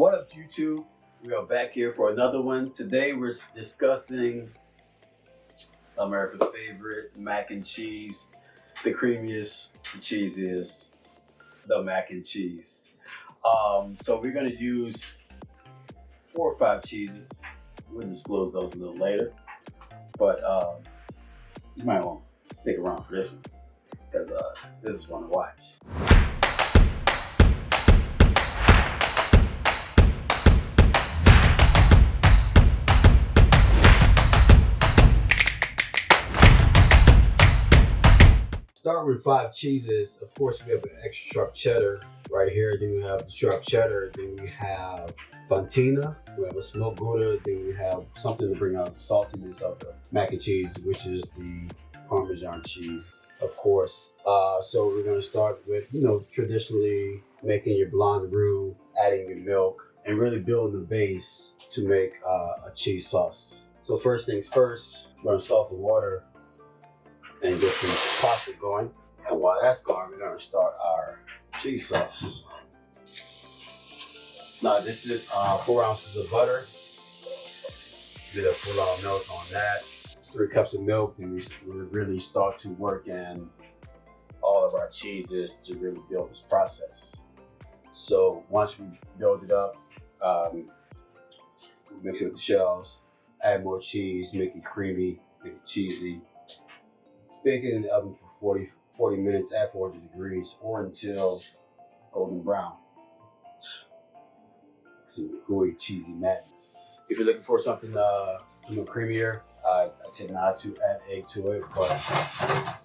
What up, YouTube? We are back here for another one. Today we're discussing America's favorite mac and cheese, the creamiest, the cheesiest, the mac and cheese. So we're gonna use 4 or 5 cheeses. We'll disclose those a little later, but you might want to stick around for this one because this is one to watch. Start with 5 cheeses. Of course, we have an extra sharp cheddar right here. Then we have the sharp cheddar. Then we have Fontina. We have a smoked Gouda. Then we have something to bring out the saltiness of the mac and cheese, which is the Parmesan cheese, of course. So we're gonna start with, traditionally making your blonde roux, adding your milk, and really building the base to make a cheese sauce. So first things first, we're gonna salt the water and get some pasta going. And while that's going, we're gonna start our cheese sauce. Now this is 4 ounces of butter. Get a full of milk on that. 3 cups of milk, and we really start to work in all of our cheeses to really build this process. So once we build it up, we mix it with the shells, add more cheese, make it creamy, make it cheesy. Bake it in the oven for 40 minutes at 400 degrees or until golden brown. Some gooey, cheesy madness. If you're looking for something creamier, I tend not to add egg to it, but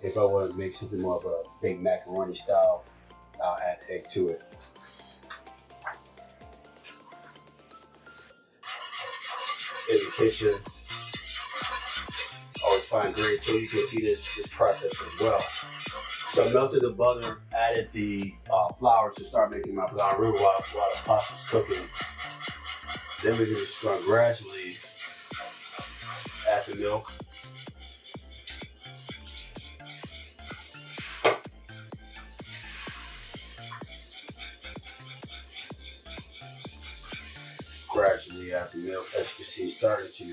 if I want to make something more of a big macaroni style, I'll add egg to it. In the kitchen, always find great, so you can see this process as well. So I melted the butter, added the flour to start making my blonde roux while the pasta's cooking. Then we're just going to gradually add the milk. Gradually add the milk, as you can see, starting to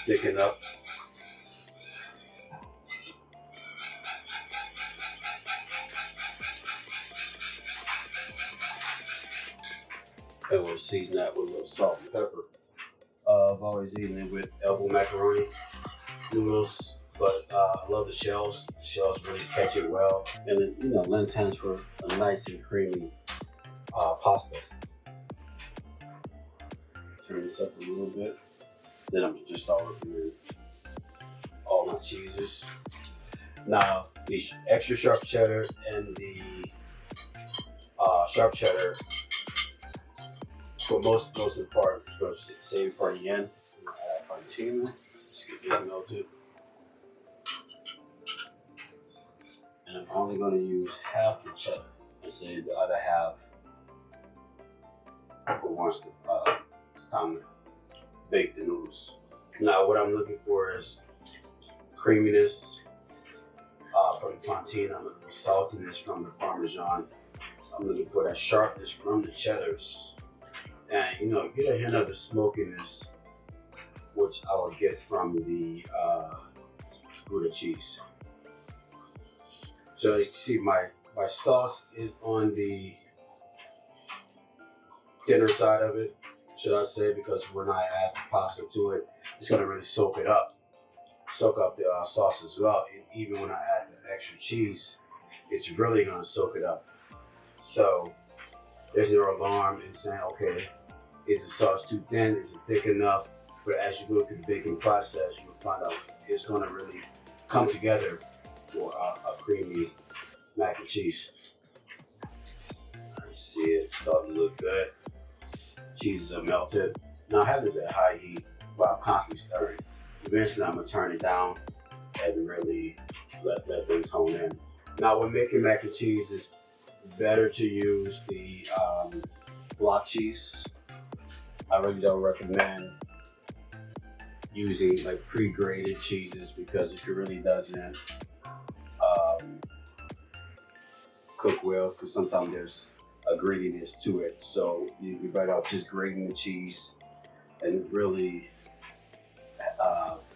thicken up. And we'll season that with a little salt and pepper. I've always eaten it with elbow macaroni noodles, but I love the shells. The shells really catch it well, and it lends hands for a nice and creamy pasta. Turn this up a little bit. Then I'm just start working in all my cheeses. Now the extra sharp cheddar and the sharp cheddar, for most of the part, I'm going to save for the end. I'm going to add Fontina. Just get this melted. And I'm only going to use half the cheddar and save the other half for once it's time to bake the noodles. Now what I'm looking for is creaminess from the Fontina. I'm looking for saltiness from the Parmesan. I'm looking for that sharpness from the cheddars. And get a hint of the smokiness, which I will get from the Gouda cheese. So you can see my sauce is on the thinner side of it, should I say, because when I add the pasta to it, it's gonna really soak up the sauce as well. And even when I add the extra cheese, it's really gonna soak it up. So there's no alarm in saying, okay, is the sauce too thin? Is it thick enough? But as you go through the baking process, you'll find out it's going to really come together for a creamy mac and cheese. I see it starting to look good. Cheeses are melted. Now I have this at high heat while I'm constantly stirring. Eventually I'm going to turn it down and really let things hone in. Now when making mac and cheese, it's better to use the block cheese. I really don't recommend using like pre-grated cheeses because it really doesn't cook well, because sometimes there's a grittiness to it. So you're better off just grating the cheese and really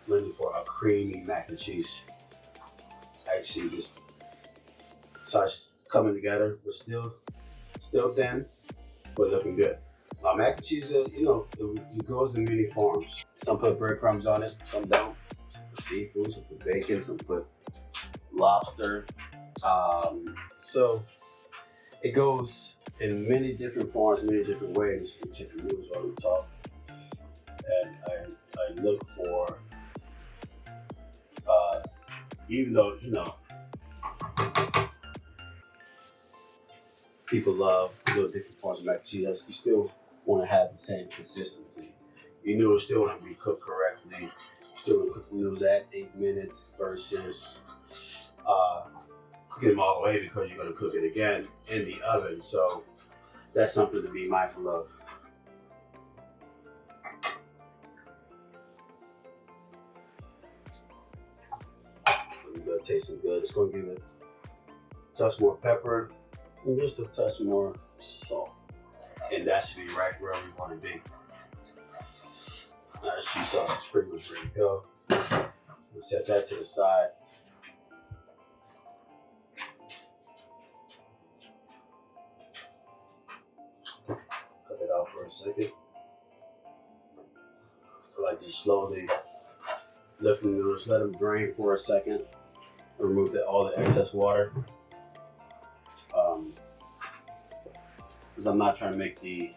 looking for a creamy mac and cheese. Actually, this starts coming together, but still thin, but looking good. Mac and cheese, it goes in many forms. Some put breadcrumbs on it, some don't. Some put seafood, some put bacon, some put lobster. So it goes in many different forms, many different ways. Chicken noodles while we talk. And I look for, even though, people love different forms of mac and cheese, you still want to have the same consistency. Your noodles still want to be cooked correctly. You still want to cook the noodles at 8 minutes versus cooking them all the way, because you're going to cook it again in the oven. So that's something to be mindful of. It's going to taste some good. It's going to give it a touch more pepper and just a touch more salt. And that should be right where we want to be. Cheese sauce is pretty much ready to go. We'll set that to the side. Cut it out for a second. I like to slowly lift the noodles, let them drain for a second. Remove all the excess water. Because I'm not trying to make the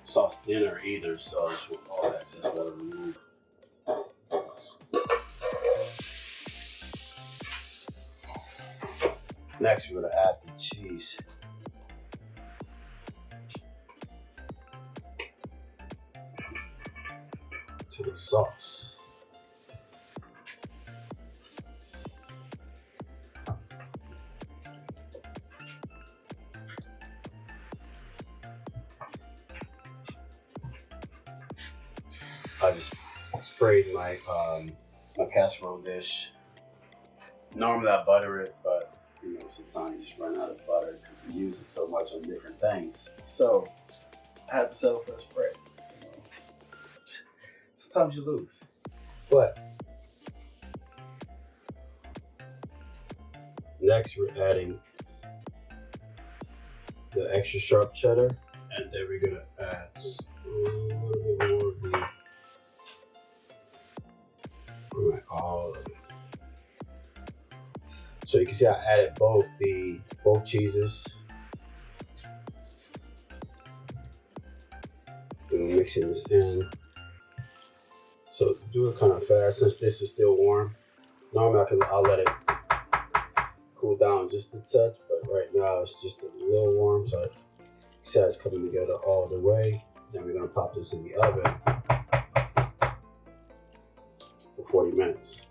sauce thinner either, so I just want all the excess water removed. Next, we're going to add the cheese. To the sauce. I just sprayed my my casserole dish. Normally I butter it, but sometimes you just run out of butter because you use it so much on different things. So I had to settle for a spray. Sometimes you lose. But next we're adding the extra sharp cheddar, and then we're gonna add a little bit more of the all of it. So you can see I added both cheeses. And I'm mixing this in. So do it kind of fast since this is still warm. Normally I'll let it cool down just a touch, but right now it's just a little warm. So you see how it's coming together all the way. Then we're gonna pop this in the oven for 40 minutes.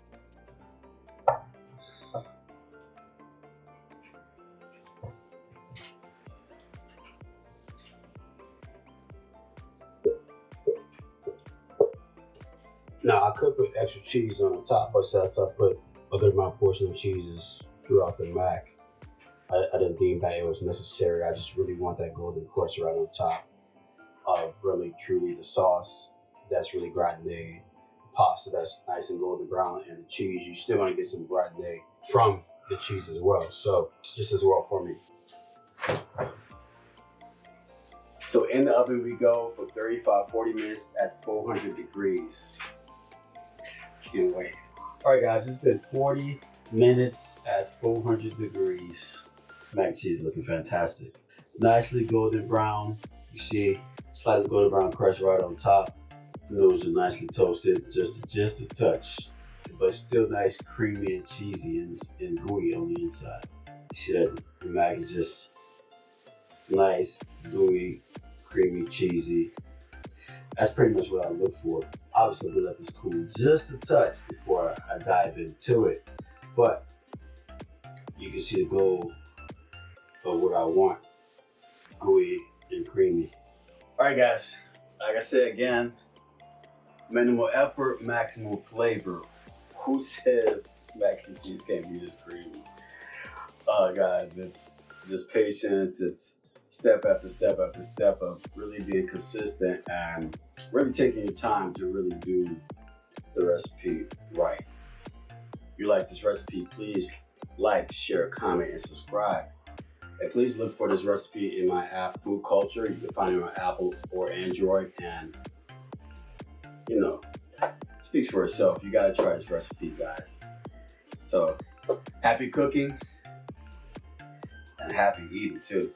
Now I could put extra cheese on the top, but since I put a good amount of portion of cheeses throughout the mac, I didn't deem that it was necessary. I just really want that golden crust right on top of really truly the sauce that's really gratinate, pasta that's nice and golden brown, and the cheese. You still want to get some gratinate from the cheese as well. So it's just as well for me. So in the oven we go for 35-40 minutes at 400 degrees. Can't wait. All right, guys, it's been 40 minutes at 400 degrees. This mac and cheese is looking fantastic. Nicely golden brown. You see slightly golden brown crust right on top. The noodles are nicely toasted, just a touch, but still nice, creamy and cheesy and gooey on the inside. You see that the mac is just nice, gooey, creamy, cheesy. That's pretty much what I look for. Obviously, we'll let this cool just a touch before I dive into it. But you can see the goal of what I want, gooey and creamy. All right, guys, like I said again, minimal effort, maximum flavor. Who says mac and cheese can't be this creamy? Guys, it's just patience, it's step after step after step of really being consistent and really taking your time to really do the recipe right. If you like this recipe, please like, share, comment, and subscribe. And please look for this recipe in my app, FoodCulture. You can find it on Apple or Android, and you know, it speaks for itself. You gotta try this recipe, guys. So, happy cooking and happy eating too.